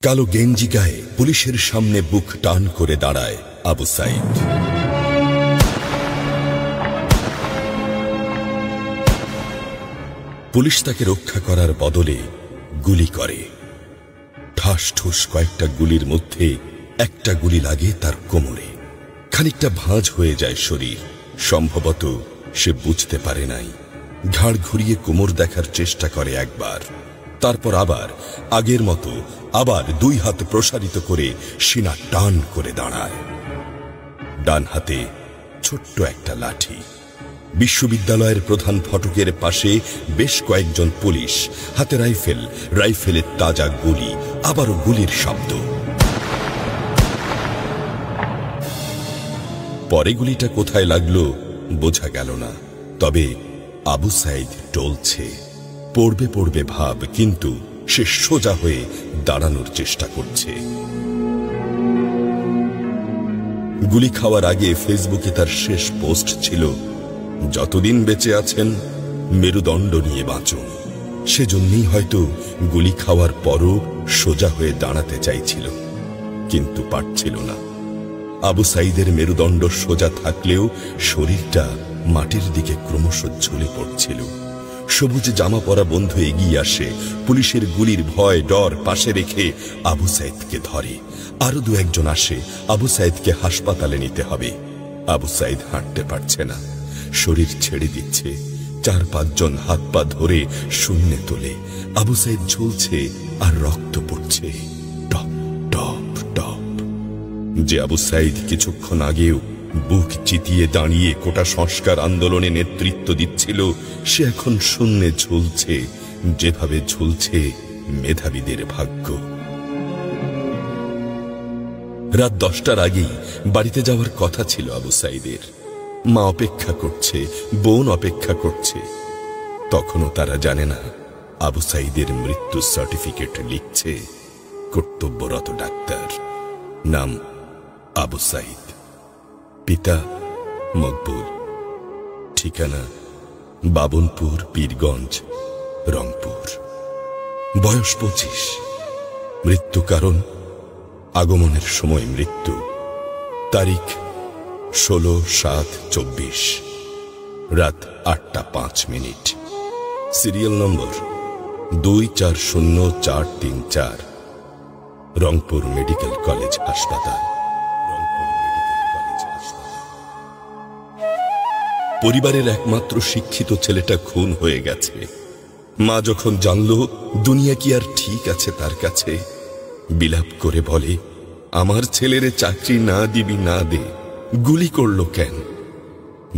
কালো গেঞ্জি গায়ে পুলিশের সামনে বুক টান করে দাঁড়ায় আবু সাইদ। পুলিশ তাকে রক্ষা করার বদলে গুলি করে। ঠাস ঠুস কয়েকটা গুলির মধ্যে একটা গুলি লাগে তার কোমরে। খানিকটা ভাঁজ হয়ে যায় শরীর। সম্ভবত সে বুঝতে পারে নাই। ঘাড় ঘুরিয়ে কোমর দেখার চেষ্টা করে একবার, তারপর আবার আগের মতো আবার দুই হাত প্রসারিত করে সিনা টান করে দাঁড়ায়। ডান হাতে ছোট্ট একটা লাঠি। বিশ্ববিদ্যালয়ের প্রধান ফটকের পাশে বেশ কয়েকজন পুলিশ, হাতে রাইফেল, রাইফেলের তাজা গুলি, আবারও গুলির শব্দ। পরে গুলিটা কোথায় লাগলো বোঝা গেল না। তবে আবু সাইদ টলছে। পড়বে পড়বে ভাব, কিন্তু সে সোজা হয়ে দাঁড়ানোর চেষ্টা করছে। গুলি খাওয়ার আগে ফেসবুকে তার শেষ পোস্ট ছিল, যতদিন বেঁচে আছেন মেরুদণ্ড নিয়ে বাঁচুন। সেজন্যই হয়তো গুলি খাওয়ার পরও সোজা হয়ে দাঁড়াতে চাইছিল, কিন্তু পারছিল না। আবু সাইদের মেরুদণ্ড সোজা থাকলেও শরীরটা মাটির দিকে ক্রমশ ঝুলে পড়ছিল। সবুজ জামা পরা বন্ধু এগিয়ে আসে, পুলিশের গুলির ভয় ডর পাশে রেখে আবু সাইদকে ধরে। আরো দু একজন আসে, আবু সাইদকে হাসপাতালে নিতে হবে। আবু সাইদ হাঁটতে পারছে না, শরীর ছেড়ে দিচ্ছে। 4-5 জন হাত পা ধরে শূন্যে তোলে। আবু সাইদ ঝুলছে আর রক্ত পড়ছে টপ টপ টপ। যে আবু সাইদ কিছুক্ষণ আগেও বুক চিতিয়ে দাঁড়িয়ে কোটা সংস্কার আন্দোলনে নেতৃত্ব দিচ্ছিল, সে এখন শূন্যে ঝুলছে, যেভাবে ঝুলছে মেধাবীদের ভাগ্য। রাত 10টার আগেই বাড়িতে যাওয়ার কথা ছিল আবু সাইদের। মা অপেক্ষা করছে, বোন অপেক্ষা করছে। তখনও তারা জানে না আবু সাইদের মৃত্যু সার্টিফিকেট লিখছে কর্তব্যরত ডাক্তার। নাম আবু সাইদ, পিতা মকবুল, ঠিকানা বাবনপুর, পীরগঞ্জ, রংপুর। বয়স 25। মৃত্যু কারণ আগমনের সময় মৃত্যু। তারিখ 16/7/24, রাত 8টা 5 minute. Serial number 240434, Rangpur medical college হাসপাতাল। পরিবারের একমাত্র শিক্ষিত ছেলেটা খুন হয়ে গেছে। মা যখন জানল দুনিয়া কি আর ঠিক আছে তার কাছে, বিলাপ করে বলে, আমার ছেলেরে চাকরি না দিবি না দে, গুলি করলো কেন?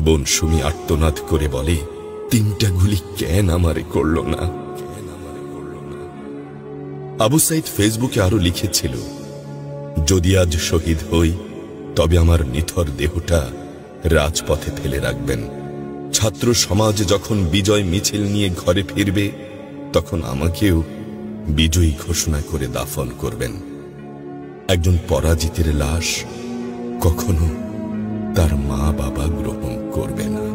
বোন সুমি আর্তনাদ করে বলে, 3টা গুলি কেন আমারে করলো না? আবু সাইদ ফেসবুকে আরো লিখেছিল, যদি আজ শহীদ হই তবে আমার নিথর দেহটা রাজপথে ফেলে রাখবেন। ছাত্র সমাজ যখন বিজয় মিছিল নিয়ে ঘরে ফিরবে, তখন আমাকেও বিজয়ী ঘোষণা করে দাফন করবেন। একজন পরাজিতের লাশ কখনো তার মা বাবা গ্রহণ করবে না।